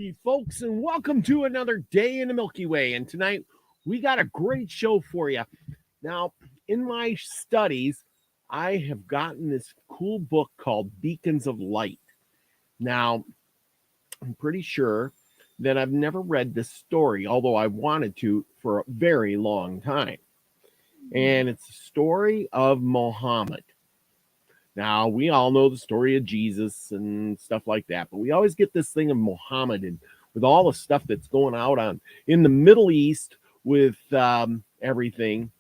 Howdy, folks, and welcome to another day in the Milky Way. And tonight we got a great show for you. Now, in my studies, I have gotten this cool book called Beacons of Light. Now, I'm pretty sure that I've never read this story, although I wanted to for a very long time. And it's a story of Mohammed. Now, we all know the story of Jesus and stuff like that, but we always get this thing of Muhammad and with all the stuff that's going on in the Middle East with everything.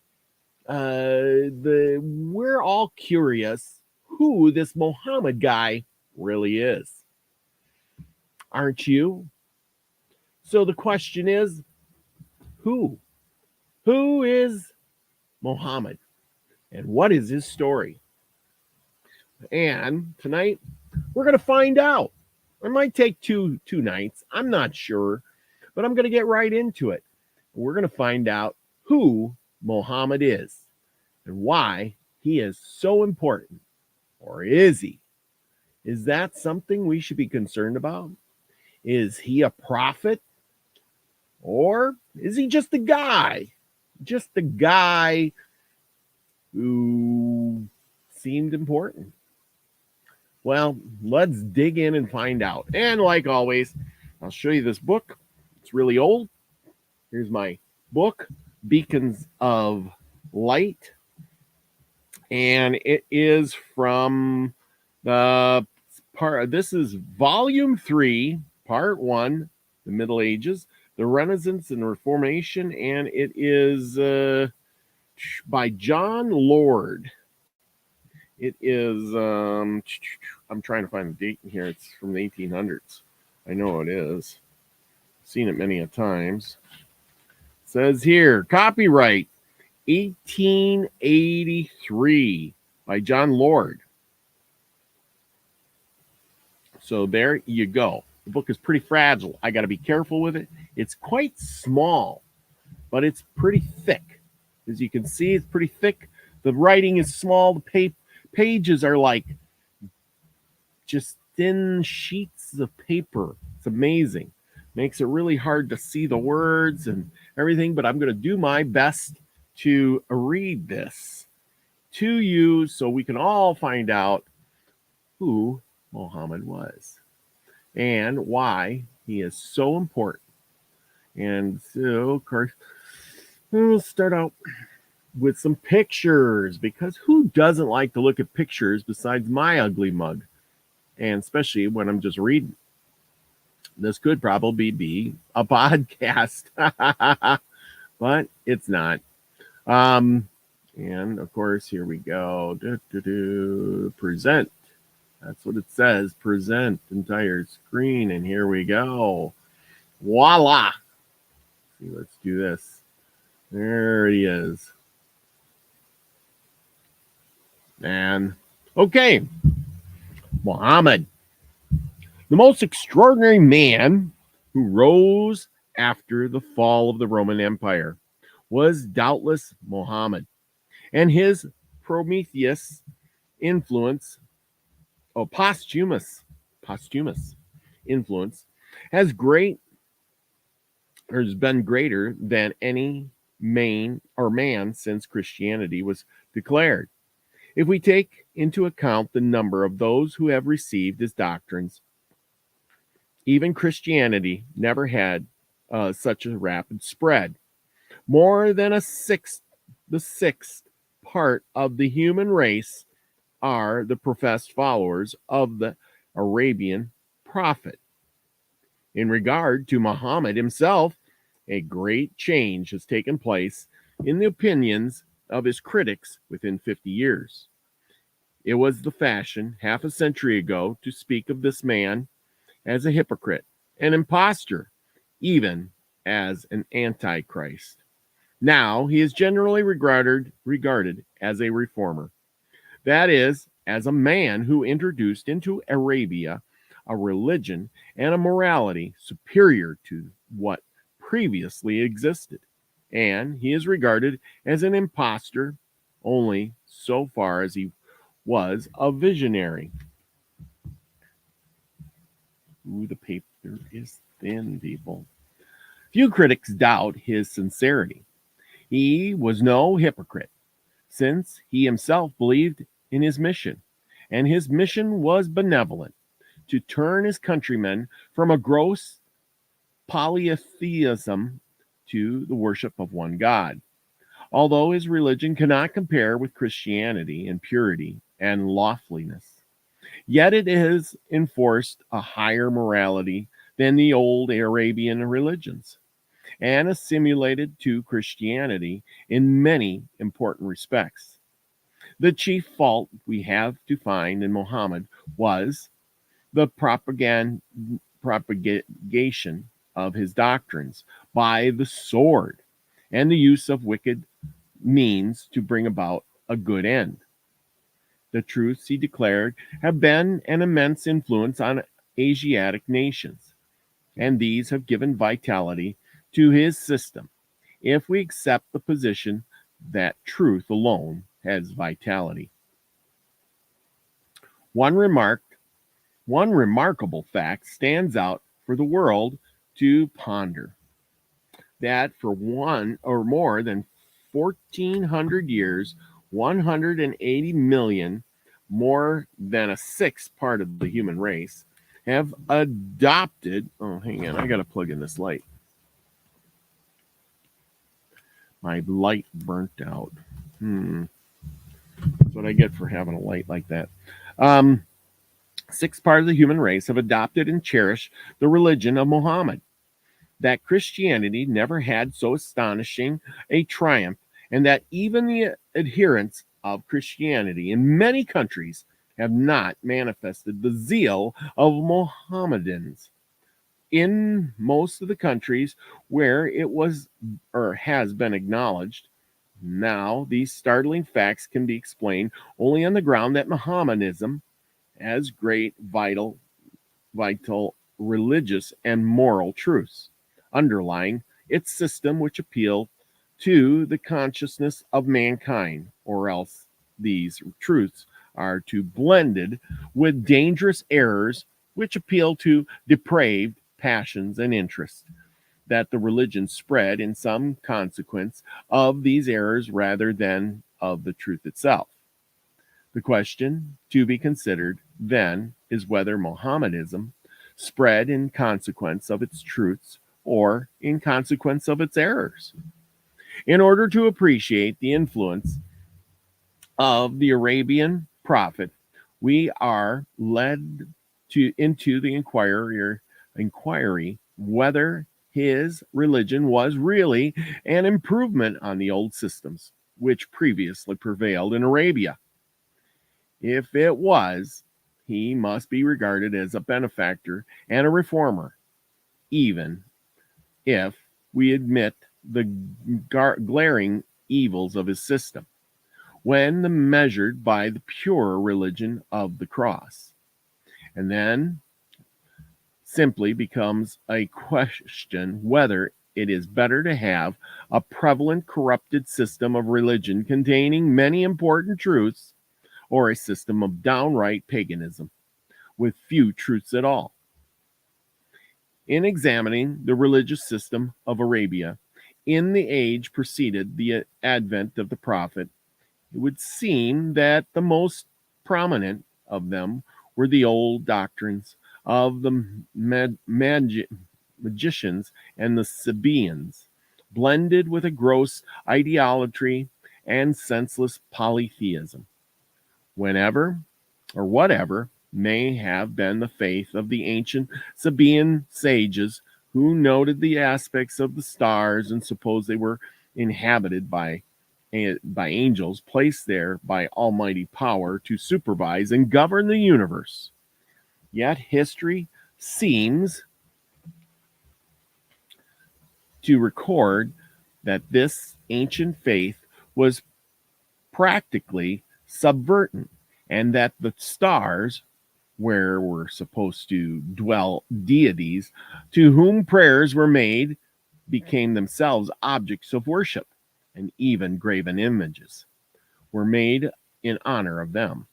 We're all curious who this Muhammad guy really is. Aren't you? So the question is, who? Who is Muhammad? And what is his story? And tonight, we're going to find out. It might take two nights. I'm not sure. But I'm going to get right into it. We're going to find out who Muhammad is and why he is so important. Or is he? Is that something we should be concerned about? Is he a prophet? Or is he just a guy? Just a guy who seemed important? Well, let's dig in and find out. And like always, I'll show you this book. It's really old. Here's my book, Beacons of Light. And it is from this is volume 3, part 1, the Middle Ages, the Renaissance and Reformation. And it is by John Lord. It is, I'm trying to find the date in here. It's from the 1800s. I know it is. Seen it many a times. It says here, copyright 1883 by John Lord. So there you go. The book is pretty fragile. I got to be careful with it. It's quite small, but it's pretty thick. As you can see, it's pretty thick. The writing is small. The pages are like just thin sheets of paper. It's amazing. Makes it really hard to see the words and everything, but I'm going to do my best to read this to you so we can all find out who Muhammad was and why he is so important. And so, of course, we'll start out with some pictures, because who doesn't like to look at pictures besides my ugly mug? And especially when I'm just reading. This could probably be a podcast, but it's not. And of course, here we go. Present. That's what it says. Present entire screen. And here we go. Voila. See, let's do this. There he is. And okay, Muhammad, the most extraordinary man who rose after the fall of the Roman Empire, was doubtless Muhammad, and his Prometheus influence, posthumous influence, has been greater than any man since Christianity was declared. If we take into account the number of those who have received his doctrines, even Christianity never had such a rapid spread. More than the sixth part of the human race are the professed followers of the Arabian prophet. In regard to Muhammad himself, a great change has taken place in the opinions of his critics within 50 years. It was the fashion half a century ago to speak of this man as a hypocrite, an impostor, even as an antichrist. Now he is generally regarded as a reformer. That is, as a man who introduced into Arabia a religion and a morality superior to what previously existed. And he is regarded as an impostor only so far as he was a visionary. Ooh, the paper is within people. Few critics doubt his sincerity. He was no hypocrite, since he himself believed in his mission, and his mission was benevolent, to turn his countrymen from a gross polytheism to the worship of one God. Although his religion cannot compare with Christianity in purity and lawfulness, yet it has enforced a higher morality than the old Arabian religions, and assimilated to Christianity in many important respects. The chief fault we have to find in Mohammed was the propagation of his doctrines by the sword and the use of wicked means to bring about a good end. The truths he declared have been an immense influence on Asiatic nations, and these have given vitality to his system, if we accept the position that truth alone has vitality. One remarkable fact stands out for the world to ponder, that for one or more than 1,400 years, 180 million, more than a sixth part of the human race, have adopted. Oh, hang on, I got to plug in this light. My light burnt out. That's what I get for having a light like that. Sixth part of the human race have adopted and cherished the religion of Mohammed. That Christianity never had so astonishing a triumph, and that even the adherents of Christianity in many countries have not manifested the zeal of Mohammedans. In most of the countries where it was or has been acknowledged, now these startling facts can be explained only on the ground that Mohammedanism has great vital religious and moral truths underlying its system, which appeal to the consciousness of mankind, or else these truths are too blended with dangerous errors which appeal to depraved passions and interests, that the religion spread in some consequence of these errors rather than of the truth itself. The question to be considered then is whether Mohammedanism spread in consequence of its truths or in consequence of its errors. In order to appreciate the influence of the Arabian prophet, we are led into the inquiry whether his religion was really an improvement on the old systems which previously prevailed in Arabia. If it was, he must be regarded as a benefactor and a reformer, even if we admit the glaring evils of his system, when measured by the pure religion of the cross. And then simply becomes a question whether it is better to have a prevalent corrupted system of religion containing many important truths, or a system of downright paganism with few truths at all. In examining the religious system of Arabia in the age preceded the advent of the prophet, it would seem that the most prominent of them were the old doctrines of the magicians and the Sabaeans, blended with a gross idolatry and senseless polytheism. Whenever or whatever may have been the faith of the ancient Sabaean sages, who noted the aspects of the stars and supposed they were inhabited by angels placed there by almighty power to supervise and govern the universe. Yet history seems to record that this ancient faith was practically subverted, and that the stars, where were supposed to dwell deities to whom prayers were made, became themselves objects of worship, and even graven images were made in honor of them.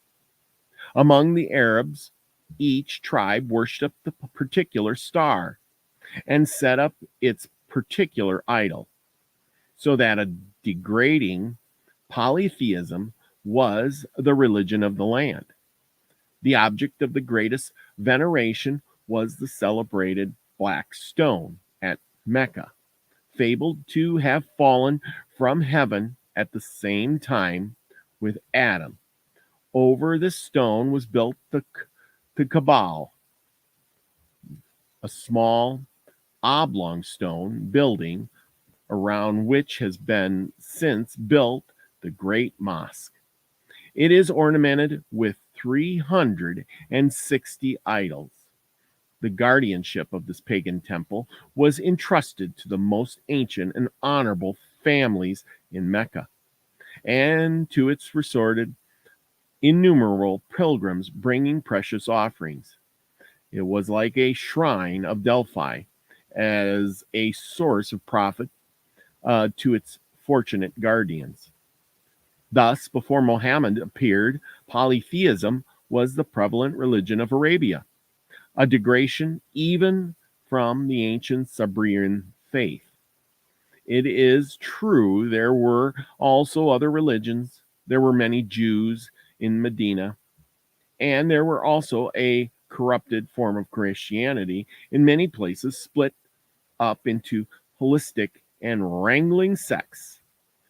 Among the Arabs, each tribe worshipped the particular star, and set up its particular idol, so that a degrading polytheism was the religion of the land. The object of the greatest veneration was the celebrated black stone at Mecca, fabled to have fallen from heaven at the same time with Adam. Over this stone was built the Kaaba, a small oblong stone building around which has been since built the great mosque. It is ornamented with 360 idols. The guardianship of this pagan temple was entrusted to the most ancient and honorable families in Mecca, and to its resorted innumerable pilgrims bringing precious offerings. It was like a shrine of Delphi, as a source of profit to its fortunate guardians. Thus, before Mohammed appeared, polytheism was the prevalent religion of Arabia, a degradation even from the ancient Sabrian faith. It is true there were also other religions. There were many Jews in Medina, and there were also a corrupted form of Christianity in many places, split up into holistic and wrangling sects,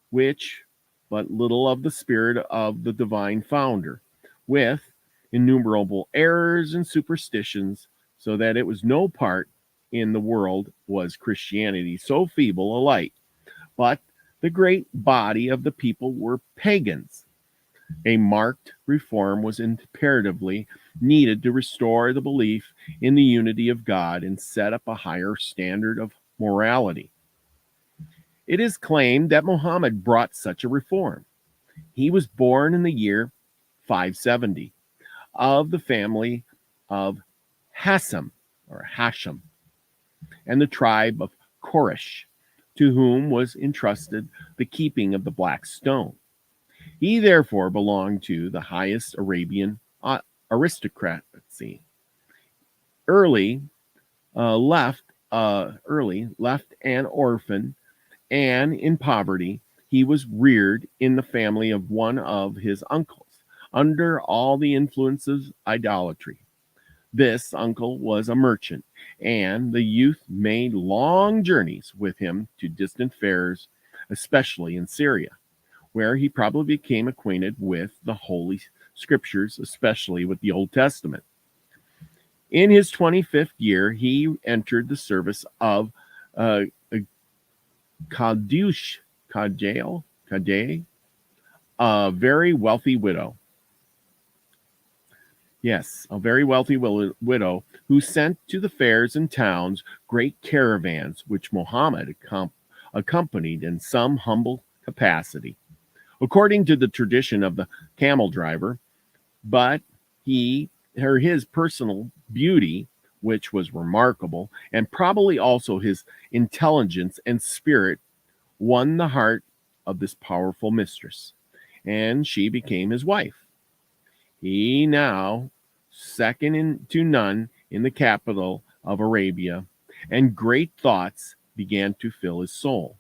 which but little of the spirit of the divine founder, with innumerable errors and superstitions, so that it was no part in the world was Christianity so feeble a light, but the great body of the people were pagans. A marked reform was imperatively needed to restore the belief in the unity of God and set up a higher standard of morality. It is claimed that Muhammad brought such a reform. He was born in the year 570 of the family of Hashem or Hashem and the tribe of Quraysh, to whom was entrusted the keeping of the black stone. He therefore belonged to the highest Arabian aristocracy. Early left an orphan and in poverty, he was reared in the family of one of his uncles, under all the influences of idolatry. This uncle was a merchant, and the youth made long journeys with him to distant fairs, especially in Syria, where he probably became acquainted with the Holy Scriptures, especially with the Old Testament. In his 25th year, he entered the service of Kadesh, a very wealthy widow. Yes, a very wealthy widow who sent to the fairs and towns great caravans, which Mohammed accompanied in some humble capacity, according to the tradition of the camel driver. But his personal beauty, which was remarkable, and probably also his intelligence and spirit, won the heart of this powerful mistress, and she became his wife. He now second to none in the capital of Arabia, and great thoughts began to fill his soul.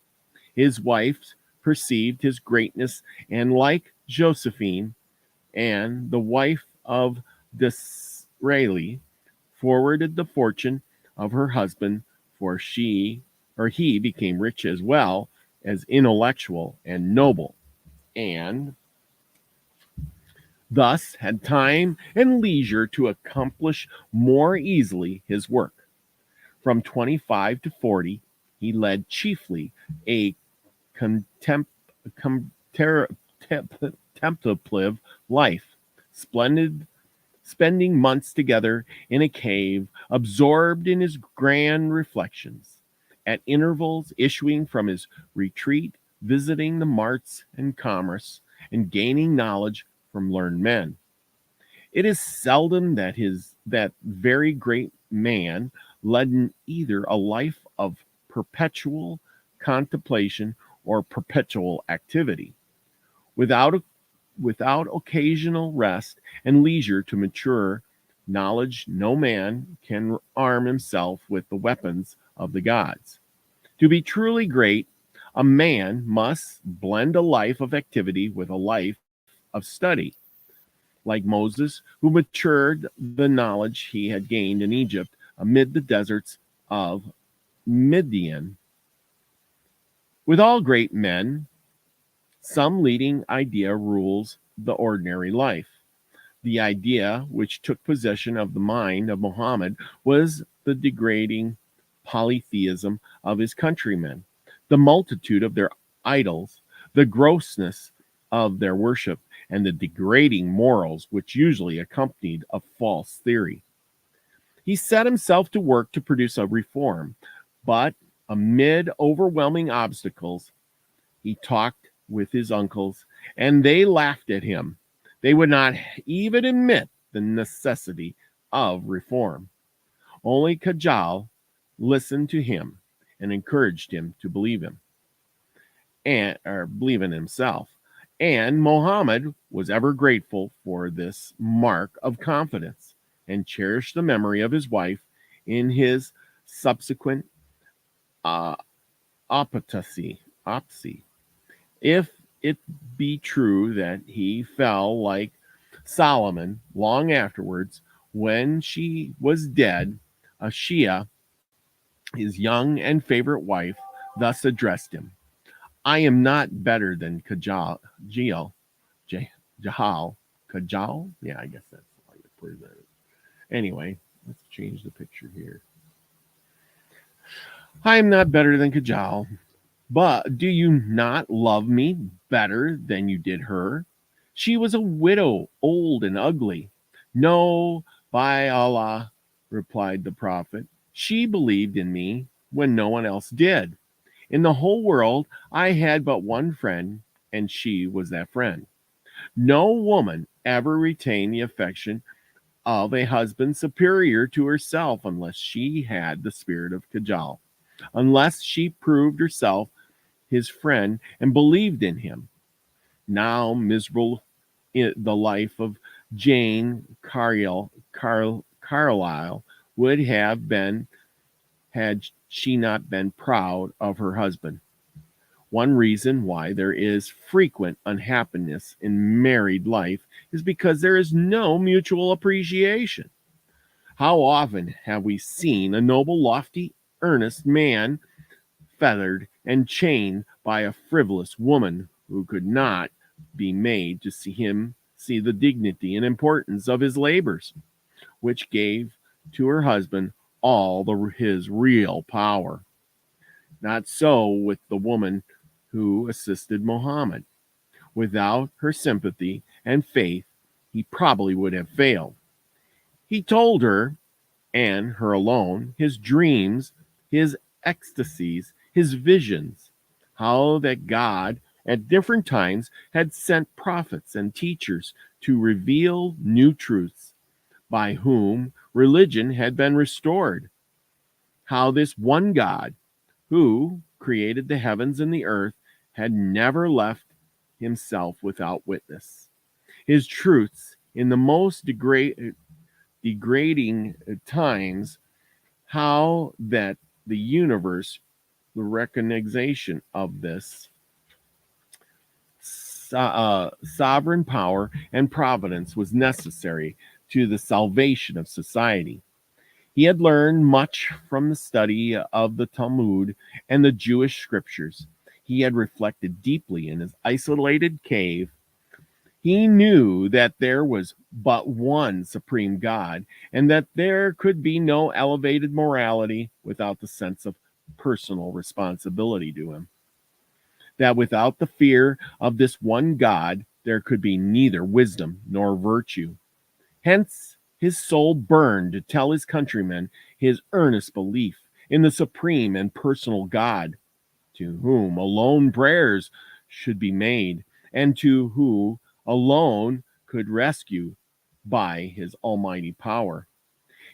His wife perceived his greatness, and like Josephine, and the wife of Disraeli, forwarded the fortune of her husband, for he became rich as well as intellectual and noble, and thus had time and leisure to accomplish more easily his work. From 25 to 40, he led chiefly a contemplative life, spending months together in a cave, absorbed in his grand reflections, at intervals issuing from his retreat, visiting the marts and commerce, and gaining knowledge from learned men. It is seldom that that very great man led either a life of perpetual contemplation or perpetual activity, without occasional rest and leisure to mature knowledge. No man can arm himself with the weapons of the gods. To be truly great, a man must blend a life of activity with a life of study. Like Moses, who matured the knowledge he had gained in Egypt amid the deserts of Midian. With all great men, some leading idea rules the ordinary life. The idea which took possession of the mind of Mohammed was the degrading polytheism of his countrymen, the multitude of their idols, the grossness of their worship, and the degrading morals which usually accompanied a false theory. He set himself to work to produce a reform, but amid overwhelming obstacles, he talked with his uncles, and they laughed at him. They would not even admit the necessity of reform. Only Kajal listened to him and encouraged him to believe believe in himself. And Mohammed was ever grateful for this mark of confidence and cherished the memory of his wife in his subsequent autopsy. If it be true that he fell like Solomon long afterwards, when she was dead, a Shia, his young and favorite wife, thus addressed him: I am not better than Jahal. Kajal? Yeah, I guess that's how you present it. Anyway, let's change the picture here. I am not better than Kajal, but do you not love me better than you did her? She was a widow, old and ugly. No, by Allah, replied the Prophet, she believed in me when no one else did. In the whole world, I had but one friend, and she was that friend. No woman ever retained the affection of a husband superior to herself unless she had the spirit of Kajal, unless she proved herself his friend and believed in him. Now miserable in the life of Jane Carlyle would have been had she not been proud of her husband. One reason why there is frequent unhappiness in married life is because there is no mutual appreciation. How often have we seen a noble, lofty, earnest man feathered and chained by a frivolous woman who could not be made to see the dignity and importance of his labors, which gave to her husband all his real power. Not so with the woman who assisted Mohammed. Without her sympathy and faith, he probably would have failed. He told her, and her alone, his dreams, his ecstasies, his visions, how that God at different times had sent prophets and teachers to reveal new truths, by whom religion had been restored, how this one God, who created the heavens and the earth, had never left himself without witness. His truths in the most degrading times, how that the universe, the recognition of this sovereign power and providence was necessary to the salvation of society. He had learned much from the study of the Talmud and the Jewish scriptures. He had reflected deeply in his isolated cave. He knew that there was but one supreme God, and that there could be no elevated morality without the sense of personal responsibility to him. That without the fear of this one God, there could be neither wisdom nor virtue. Hence, his soul burned to tell his countrymen his earnest belief in the supreme and personal God, to whom alone prayers should be made, and to who alone could rescue by his almighty power.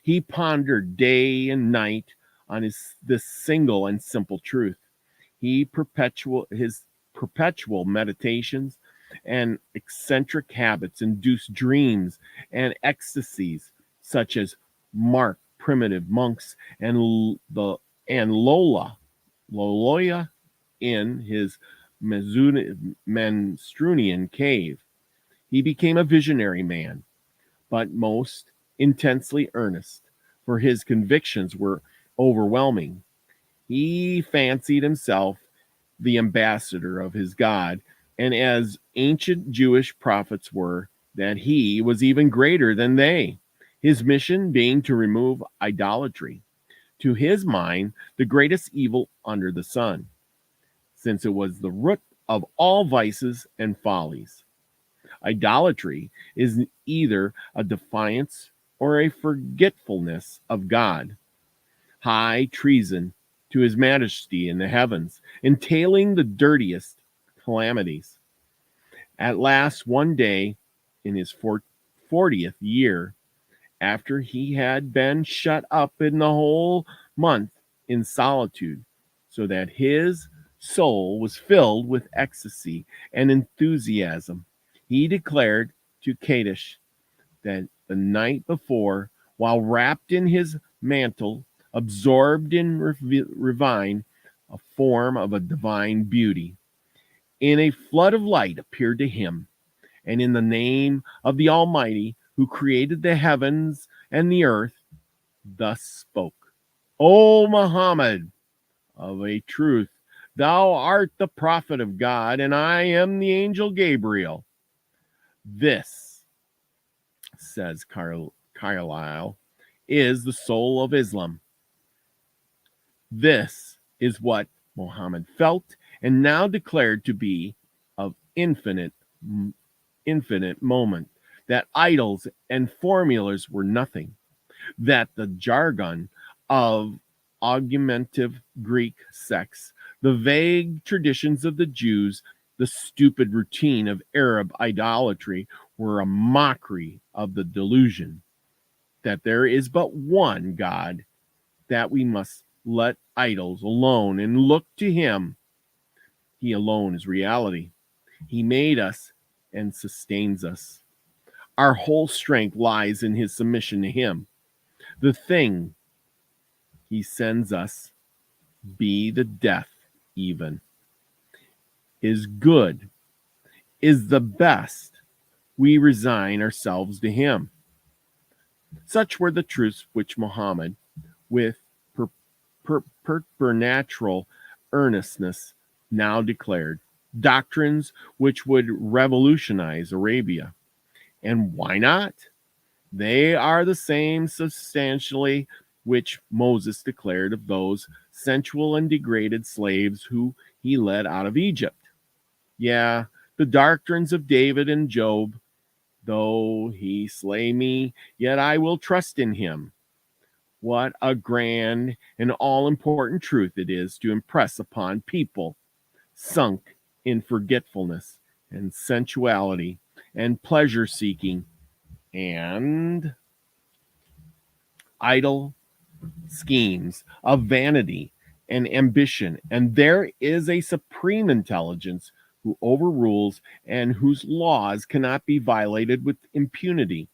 He pondered day and night on this single and simple truth. His perpetual meditations and eccentric habits induced dreams and ecstasies such as mark primitive monks and the and Loloya in his Menstruian cave. He became a visionary man, but most intensely earnest, for his convictions were overwhelming. He fancied himself the ambassador of his God, and as ancient Jewish prophets were, that he was even greater than they, his mission being to remove idolatry, to his mind, the greatest evil under the sun, since it was the root of all vices and follies. Idolatry is either a defiance or a forgetfulness of God, high treason to his majesty in the heavens, entailing the dirtiest calamities. At last, one day in his 40th year, after he had been shut up in the whole month in solitude, so that his soul was filled with ecstasy and enthusiasm, he declared to Kadesh that the night before, while wrapped in his mantle, absorbed in ravine, a form of a divine beauty, in a flood of light appeared to him, and in the name of the Almighty, who created the heavens and the earth, thus spoke: O Mohammed, of a truth, thou art the prophet of God, and I am the angel Gabriel. This, says Carlyle, is the soul of Islam. This is what Mohammed felt and now declared to be of infinite moment, that idols and formulas were nothing, that the jargon of augmentative Greek sects, the vague traditions of the Jews, the stupid routine of Arab idolatry were a mockery of the delusion that there is but one God, that we must let idols alone and look to him. He alone is reality. He made us and sustains us. Our whole strength lies in his submission to him. The thing he sends us, be the death even, is good, is the best. We resign ourselves to him. Such were the truths which Mohammed, with preternatural earnestness, now declared, doctrines which would revolutionize Arabia. And why not? They are the same substantially which Moses declared of those sensual and degraded slaves who he led out of Egypt. Yeah, the doctrines of David and Job: though he slay me, yet I will trust in him. What a grand and all-important truth it is to impress upon people sunk in forgetfulness and sensuality and pleasure-seeking and idle schemes of vanity and ambition. And there is a supreme intelligence who overrules and whose laws cannot be violated with impunity,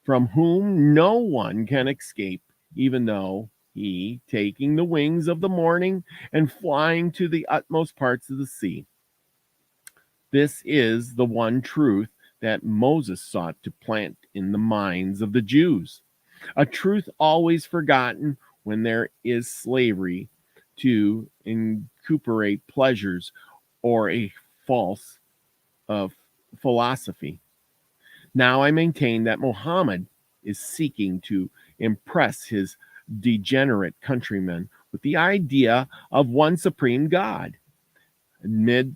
from whom no one can escape, even though he, taking the wings of the morning and flying to the utmost parts of the sea. This is the one truth that Moses sought to plant in the minds of the Jews, a truth always forgotten when there is slavery to incorporate pleasures or a false philosophy. Now I maintain that Mohammed is seeking to impress his degenerate countrymen with the idea of one supreme God. Amid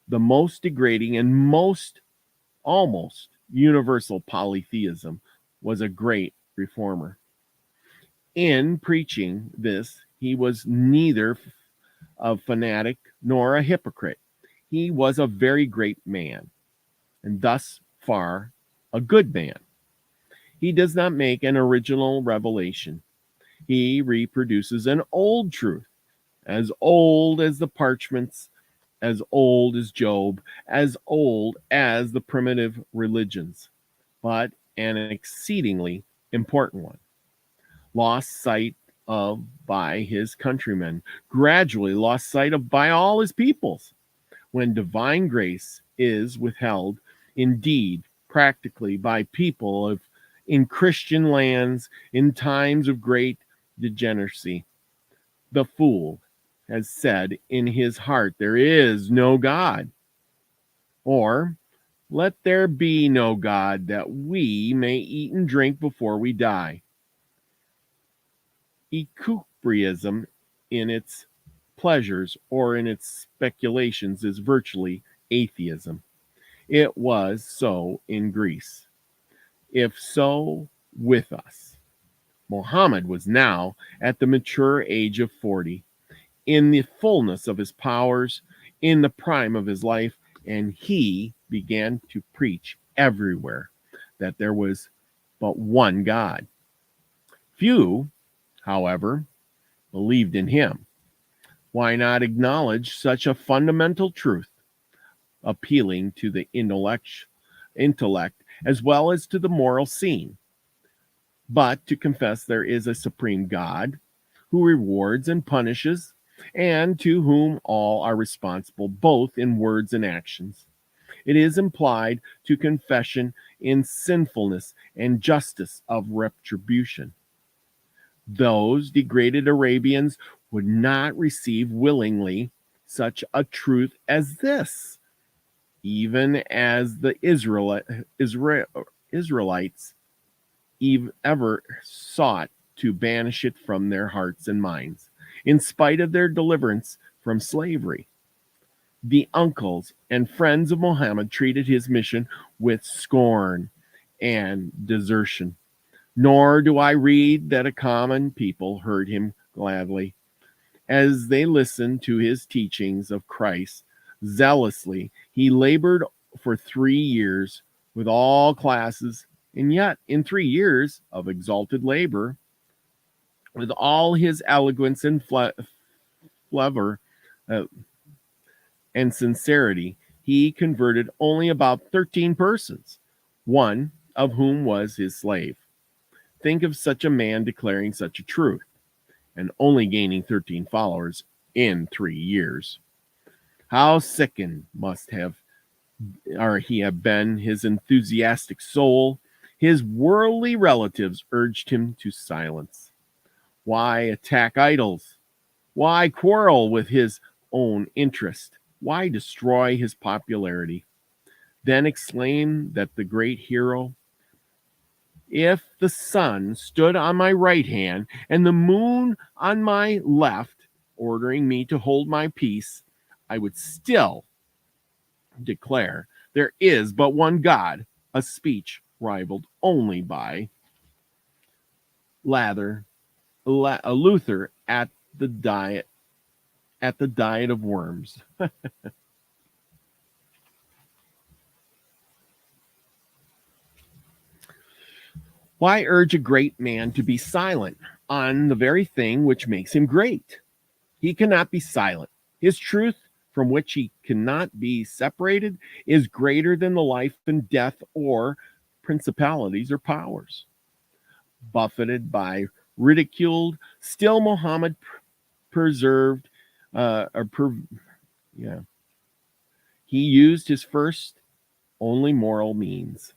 the most degrading and most almost universal polytheism, was a great reformer. In preaching this, he was neither a fanatic nor a hypocrite. He was a very great man, and thus far a good man. He does not make an original revelation. He reproduces an old truth, as old as the parchments, as old as Job, as old as the primitive religions, but an exceedingly important one, lost sight of by his countrymen, gradually lost sight of by all his peoples. When divine grace is withheld, indeed, practically by people of in Christian lands in times of great degeneracy, the fool has said in his heart, there is no God. Or, let there be no God that we may eat and drink before we die. Ecumenism in its pleasures or in its speculations is virtually atheism. It was so in Greece. If so, with us. Mohammed was now at the mature age of 40, in the fullness of his powers, in the prime of his life, and he began to preach everywhere that there was but one God. Few, however, believed in him. Why not acknowledge such a fundamental truth, appealing to the intellect as well as to the moral scene, but to confess there is a supreme God who rewards and punishes, and to whom all are responsible, both in words and actions. It is implied to confession in sinfulness and justice of retribution. Those degraded Arabians would not receive willingly such a truth as this, even as the Israelites ever sought to banish it from their hearts and minds, in spite of their deliverance from slavery. The uncles and friends of Mohammed treated his mission with scorn and desertion. Nor do I read that a common people heard him gladly. As they listened to his teachings of Christ zealously, he labored for 3 years with all classes, and yet in 3 years of exalted labor, with all his eloquence and flavor and sincerity, he converted only about 13 persons, one of whom was his slave. Think of such a man declaring such a truth, and only gaining 13 followers in 3 years. How sickened must have he have been his enthusiastic soul. His worldly relatives urged him to silence. Why attack idols? Why quarrel with his own interest? Why destroy his popularity? Then exclaim that the great hero, if the sun stood on my right hand and the moon on my left, ordering me to hold my peace, I would still declare there is but one God, a speech rivaled only by Luther at the diet of worms. Why urge a great man to be silent on the very thing which makes him great? He cannot be silent. His truth, from which he cannot be separated, is greater than the life and death or principalities or powers. Buffeted by ridiculed, still Muhammad preserved, yeah. He used his first only moral means.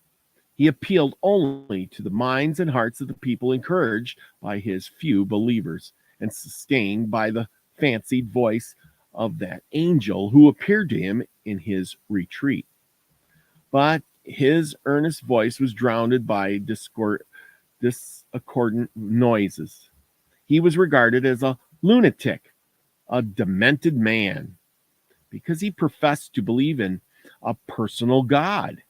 He appealed only to the minds and hearts of the people, encouraged by his few believers and sustained by the fancied voice of that angel who appeared to him in his retreat. But his earnest voice was drowned by discordant noises. He was regarded as a lunatic, a demented man, because he professed to believe in a personal God.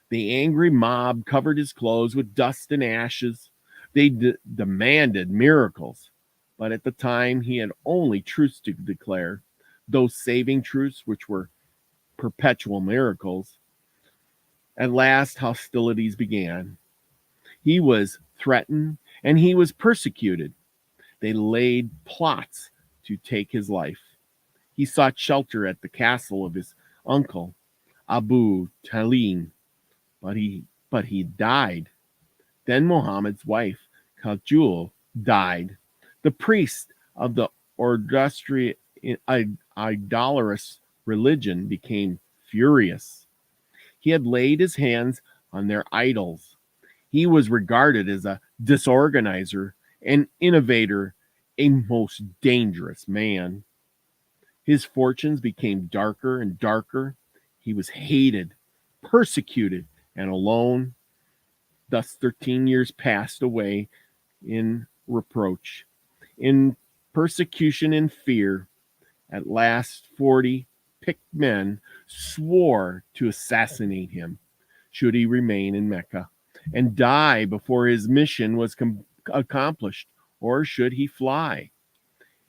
The angry mob covered his clothes with dust and ashes. They demanded miracles, but at the time he had only truths to declare, those saving truths which were perpetual miracles. At last, hostilities began. He was threatened and he was persecuted. They laid plots to take his life. He sought shelter at the castle of his uncle, Abu Talib, but he died. Then Muhammad's wife, Kajul, died. The priest of the idolatrous religion became furious. He had laid his hands on their idols. He was regarded as a disorganizer, an innovator, a most dangerous man. His fortunes became darker and darker. He was hated, persecuted, and alone. Thus 13 years passed away in reproach, in persecution and fear. At last 40 picked men swore to assassinate him should he remain in Mecca and die before his mission was accomplished, or should he fly.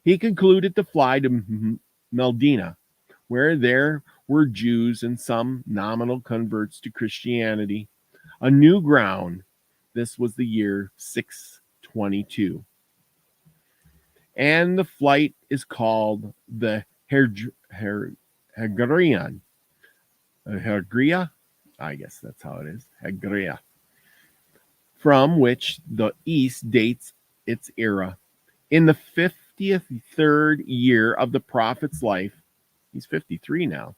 He concluded to fly to Medina, where there were Jews and some nominal converts to Christianity, a new ground. This was the year 622. And the flight is called the Hergrian. Hergria? I guess that's how it is. Hergria. From which the East dates its era. In the 53rd year of the prophet's life, he's 53 now.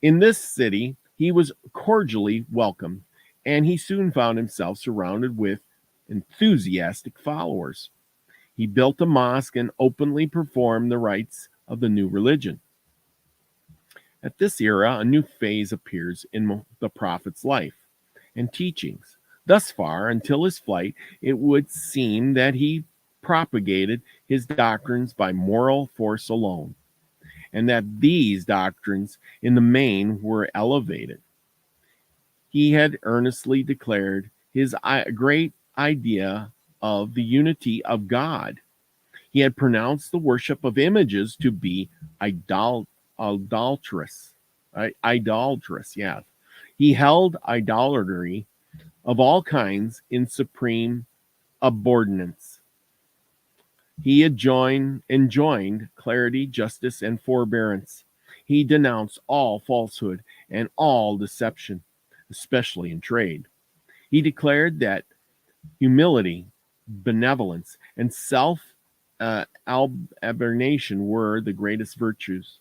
In this city, he was cordially welcomed, and he soon found himself surrounded with enthusiastic followers. He built a mosque and openly performed the rites of the new religion. At this era, a new phase appears in the prophet's life and teachings. Thus far, until his flight, it would seem that he propagated his doctrines by moral force alone, and that these doctrines in the main were elevated. He had earnestly declared his great idea of the unity of God. He had pronounced the worship of images to be idolatrous. Yeah. He held idolatry of all kinds in supreme abhorrence. He enjoined clarity, justice, and forbearance. He denounced all falsehood and all deception, especially in trade. He declared that humility, benevolence, and self-abnegation were the greatest virtues.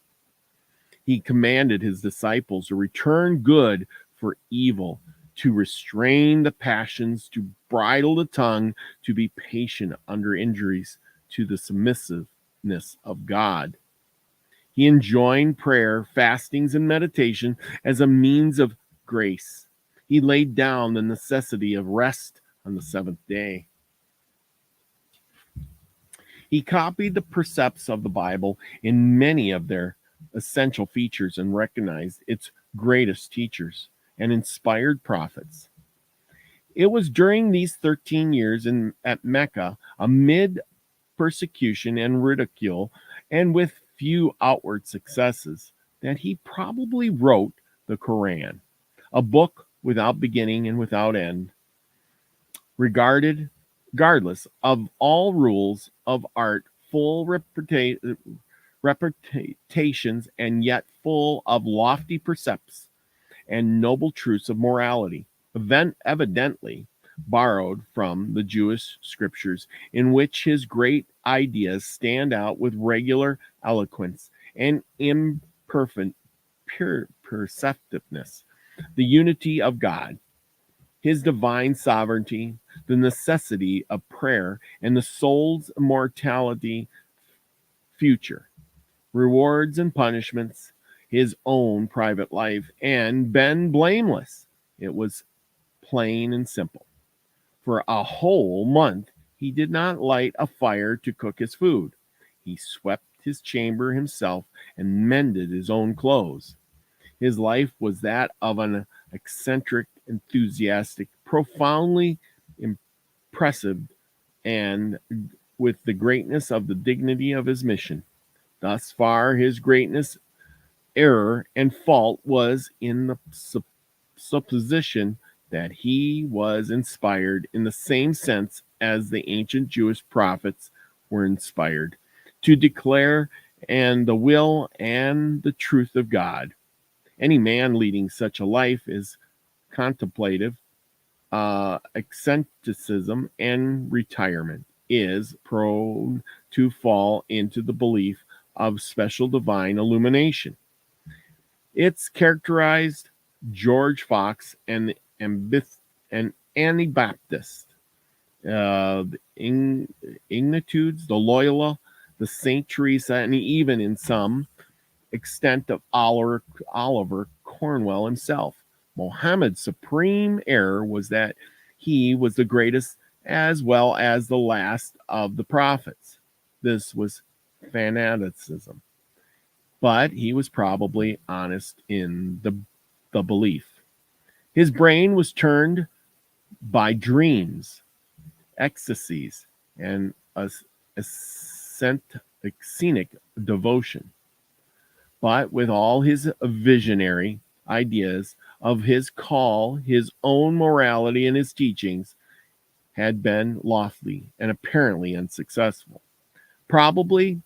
He commanded his disciples to return good for evil, to restrain the passions, to bridle the tongue, to be patient under injuries, to the submissiveness of God. He enjoined prayer, fastings, and meditation as a means of grace. He laid down the necessity of rest on the seventh day. He copied the precepts of the Bible in many of their essential features and recognized its greatest teachers and inspired prophets. It was during these 13 years at Mecca, amid persecution and ridicule, and with few outward successes, that he probably wrote the Quran, a book without beginning and without end, regardless of all rules of art, full reputations, and yet full of lofty precepts and noble truths of morality, evidently borrowed from the Jewish scriptures, in which his great ideas stand out with regular eloquence and imperfect perceptiveness. The unity of God, his divine sovereignty, the necessity of prayer, and the soul's immortality, future rewards and punishments, his own private life, and been blameless. It was plain and simple. For a whole month, he did not light a fire to cook his food. He swept his chamber himself and mended his own clothes. His life was that of an eccentric, enthusiastic, profoundly impressive, and with the greatness of the dignity of his mission. Thus far, his greatness, error, and fault was in the supposition that he was inspired in the same sense as the ancient Jewish prophets were inspired to declare and the will and the truth of God. Any man leading such a life is contemplative, eccentricism, and retirement. is prone to fall into the belief of special divine illumination. It's characterized George Fox and Anabaptist, the Ignitudes, the Loyola, the St. Teresa, and even in some extent of Oliver Cornwell himself. Mohammed's supreme error was that he was the greatest as well as the last of the prophets. This was fanaticism, but he was probably honest in the belief. His brain was turned by dreams, ecstasies, and a scenic devotion. But with all his visionary ideas of his call, his own morality and his teachings had been lofty and apparently unsuccessful. Probably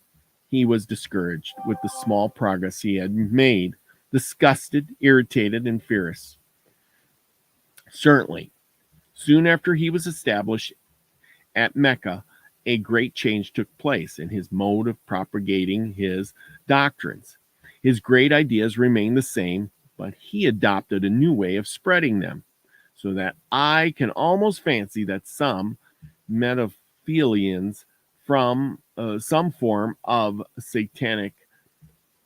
he was discouraged with the small progress he had made, disgusted, irritated, and furious. Certainly, soon after he was established at Mecca, a great change took place in his mode of propagating his doctrines. His great ideas remained the same, but he adopted a new way of spreading them, so that I can almost fancy that some Metaphilians from some form of satanic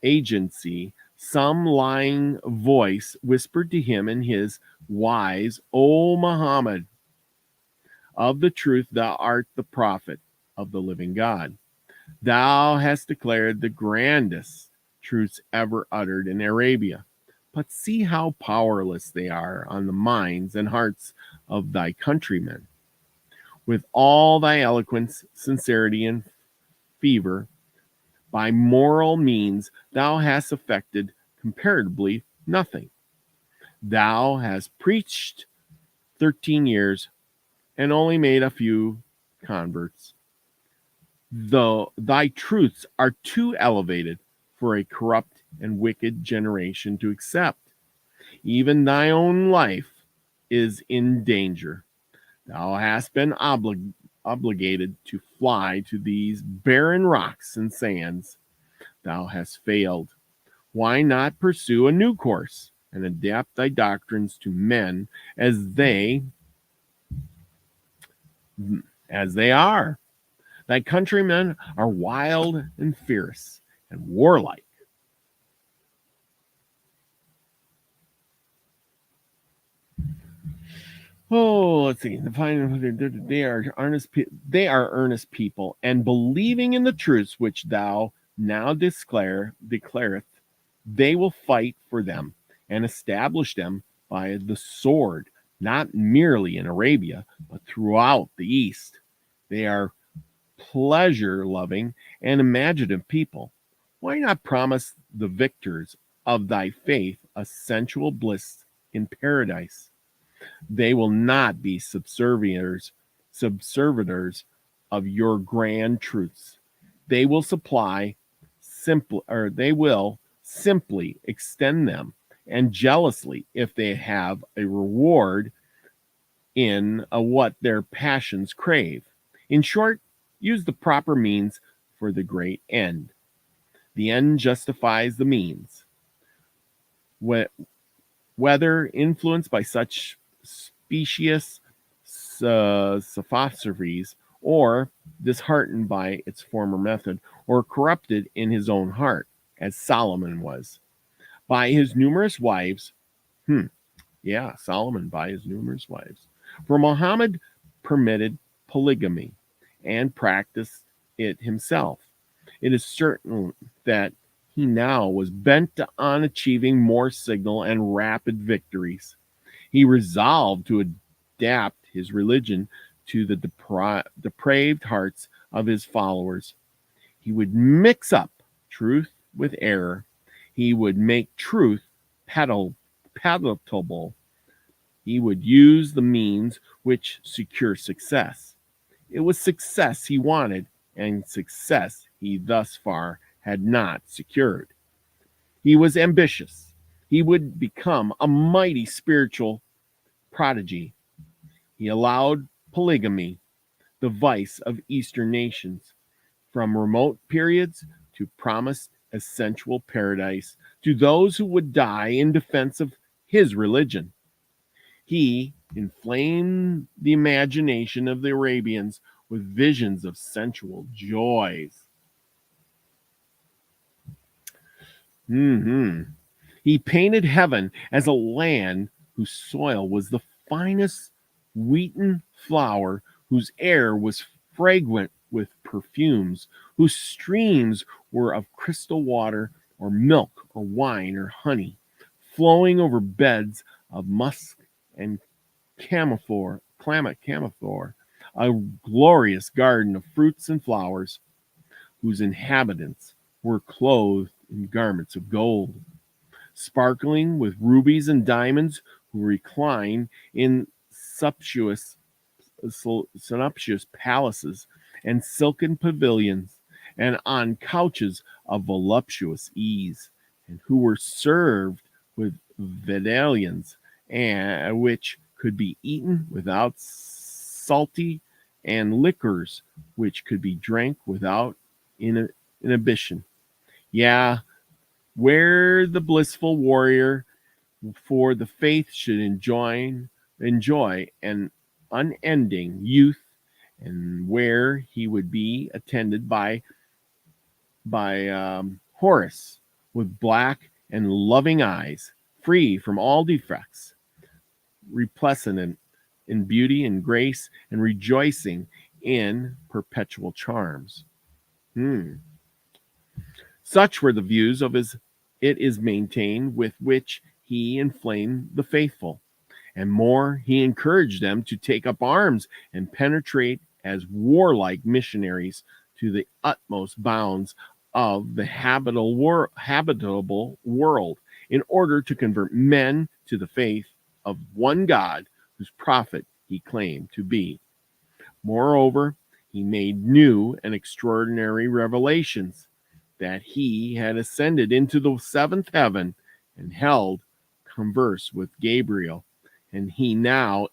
agency, some lying voice whispered to him in his wise, O Muhammad, of the truth thou art the prophet of the living God. Thou hast declared the grandest truths ever uttered in Arabia. But see how powerless they are on the minds and hearts of thy countrymen. With all thy eloquence, sincerity, and fervor, by moral means thou hast effected comparatively nothing. Thou hast preached 13 years and only made a few converts. Though thy truths are too elevated for a corrupt and wicked generation to accept. Even thy own life is in danger. Thou hast been obligated to fly to these barren rocks and sands. Thou hast failed. Why not pursue a new course and adapt thy doctrines to men as they are? Thy countrymen are wild and fierce and warlike. Oh, let's see. They are earnest. They are earnest people, and believing in the truths which thou now declareth, they will fight for them and establish them by the sword, not merely in Arabia, but throughout the East. They are pleasure-loving and imaginative people. Why not promise the victors of thy faith a sensual bliss in paradise? They will not be subserviators of your grand truths. They will they will simply extend them, and jealously, if they have a reward in what their passions crave. In short, use the proper means for the great end. The end justifies the means. Whether influenced by such specious philosophies, or disheartened by its former method, or corrupted in his own heart, as Solomon was, by his numerous wives. Solomon by his numerous wives. For Muhammad permitted polygamy and practiced it himself. It is certain that he now was bent on achieving more signal and rapid victories. He resolved to adapt his religion to the depraved hearts of his followers. He would mix up truth with error. He would make truth palatable. He would use the means which secure success. It was success he wanted, and success he thus far had not secured. He was ambitious. He would become a mighty spiritual prodigy. He allowed polygamy, the vice of Eastern nations, from remote periods to promised a sensual paradise to those who would die in defense of his religion. He inflamed the imagination of the Arabians with visions of sensual joys. He painted heaven as a land whose soil was the finest wheaten flour, whose air was fragrant with perfumes, whose streams were of crystal water or milk or wine or honey, flowing over beds of musk and camphor, a glorious garden of fruits and flowers, whose inhabitants were clothed in garments of gold, sparkling with rubies and diamonds, who recline in sumptuous palaces and silken pavilions, and on couches of voluptuous ease, and who were served with medallions, and which could be eaten without salty, and liquors which could be drank without inhibition. Yeah, where the blissful warrior for the faith should enjoy an unending youth, and where he would be attended by Horus with black and loving eyes, free from all defects, resplendent in beauty and grace, and rejoicing in perpetual charms. Such were the views of his, it is maintained, with which he inflamed the faithful. And more, he encouraged them to take up arms and penetrate as warlike missionaries to the utmost bounds of the habitable world, in order to convert men to the faith of one God, whose prophet he claimed to be. Moreover, he made new and extraordinary revelations, that he had ascended into the seventh heaven and held converse with Gabriel. And he now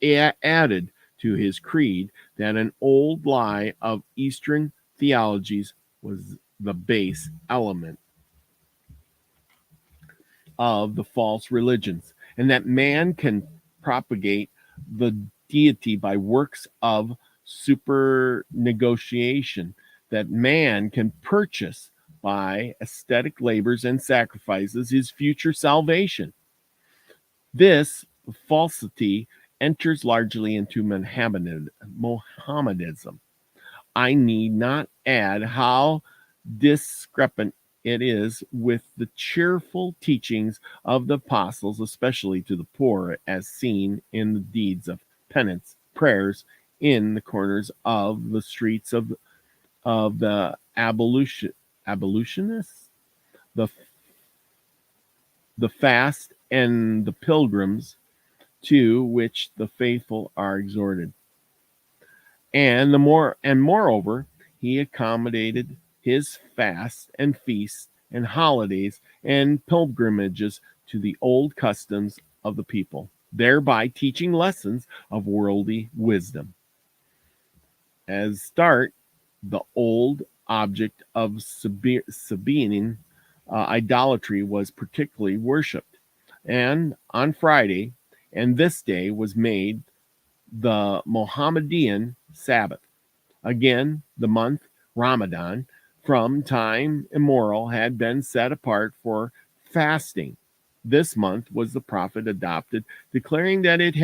added to his creed that an old lie of Eastern theologies was the base element of the false religions, and that man can propagate the deity by works of super negotiation, that man can purchase by aesthetic labors and sacrifices his future salvation. This falsity enters largely into Mohammedanism. I need not add how discrepant it is with the cheerful teachings of the apostles, especially to the poor, as seen in the deeds of penance, prayers in the corners of the streets of the abolitionists, the fast, and the pilgrims to which the faithful are exhorted. And moreover, he accommodated his fasts and feasts and holidays and pilgrimages to the old customs of the people, thereby teaching lessons of worldly wisdom. As start, the old object of Sabine idolatry was particularly worshipped, and on Friday, and this day was made the Mohammedan Sabbath. Again, the month Ramadan, from time immemorial, had been set apart for fasting. This month was the prophet adopted, declaring that in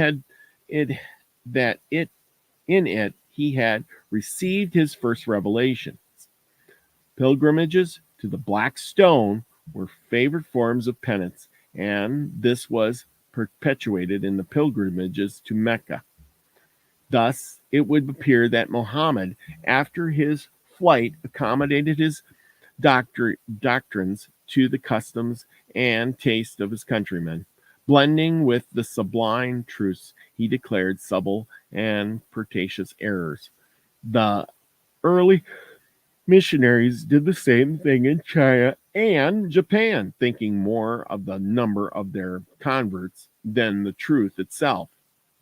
it he had received his first revelations. Pilgrimages to the Black Stone were favored forms of penance, and this was perpetuated in the pilgrimages to Mecca. Thus, it would appear that Muhammad, after his flight, accommodated his doctrines to the customs and taste of his countrymen, blending with the sublime truths he declared subtle and pertinacious errors. The early missionaries did the same thing in China and Japan, thinking more of the number of their converts than the truth itself,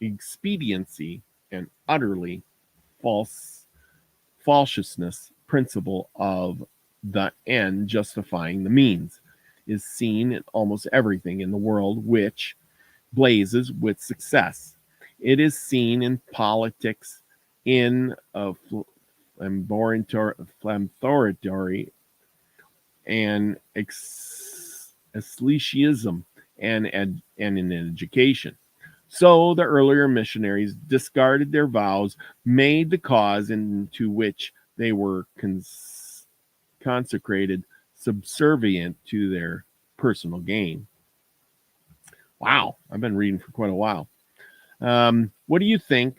expediency, and utterly falsiousness principle of the end justifying the means is seen in almost everything in the world which blazes with success. It is seen in politics, in flamboyantry and ecclesiasm, and in education. So the earlier missionaries discarded their vows, made the cause into which they were consecrated subservient to their personal gain. Wow, I've been reading for quite a while. What do you think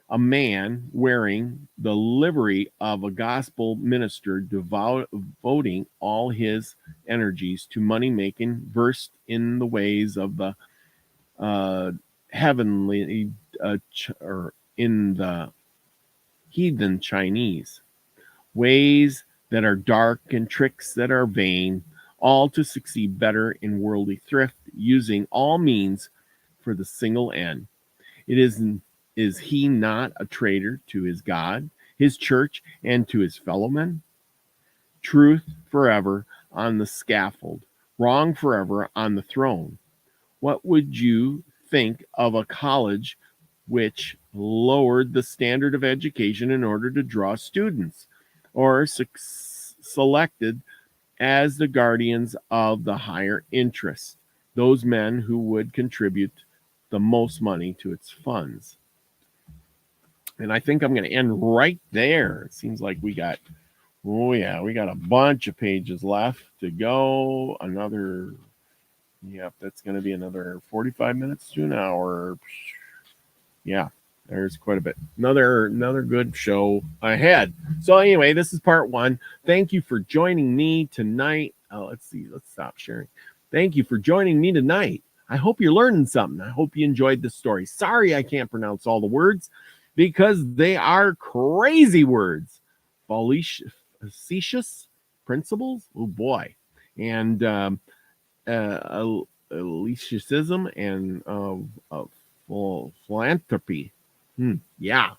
a man wearing the livery of a gospel minister devoting all his energies to money making, versed in the ways of the heavenly or in the heathen Chinese, ways that are dark and tricks that are vain, all to succeed better in worldly thrift, using all means for the single end. Is he not a traitor to his God, his church, and to his fellow men? Truth forever on the scaffold, wrong forever on the throne. What would you think of a college which lowered the standard of education in order to draw students, or selected as the guardians of the higher interest those men who would contribute the most money to its funds? And I think I'm going to end right there. It seems like we got a bunch of pages left to go. That's going to be another 45 minutes to an hour. Yeah, there's quite a bit. Another good show ahead. So anyway, this is part 1. Thank you for joining me tonight. Let's stop sharing. Thank you for joining me tonight. I hope you're learning something. I hope you enjoyed this story. Sorry I can't pronounce all the words because they are crazy words. Facetious principles? Oh boy. And elitism and philanthropy. Yeah.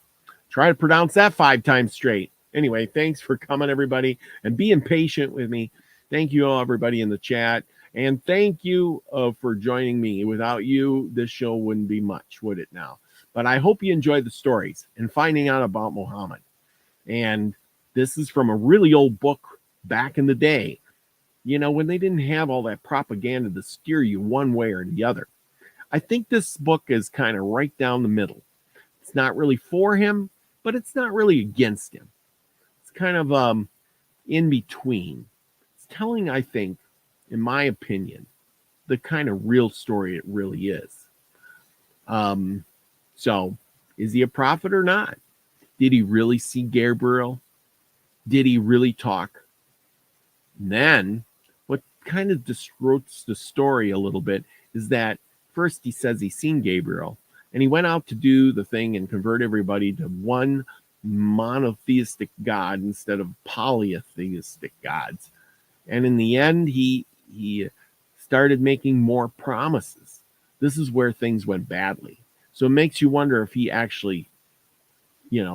Try to pronounce that 5 times straight. Anyway, thanks for coming, everybody, and being patient with me. Thank you all, everybody in the chat. And thank you for joining me. Without you, this show wouldn't be much, would it now? But I hope you enjoyed the stories and finding out about Mohammed. And this is from a really old book back in the day, when they didn't have all that propaganda to steer you one way or the other. I think this book is kind of right down the middle. It's not really for him, but it's not really against him. It's kind of in between. It's telling, I think, in my opinion, the kind of real story it really is. So, is he a prophet or not? Did he really see Gabriel? Did he really talk? And then, what kind of distorts the story a little bit is that first he says he's seen Gabriel, and he went out to do the thing and convert everybody to one monotheistic God instead of polytheistic gods. And in the end, he started making more promises. This is where things went badly. So it makes you wonder if he actually,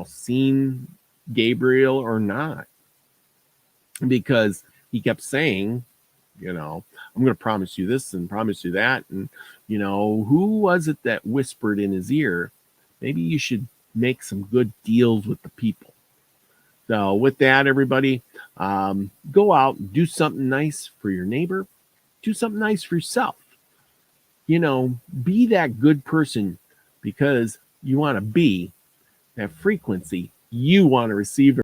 seen Gabriel or not. Because he kept saying, I'm going to promise you this and promise you that. And, who was it that whispered in his ear, maybe you should make some good deals with the people. So with that, everybody, go out and do something nice for your neighbor. Do something nice for yourself. Be that good person because you want to be that frequency you want to receive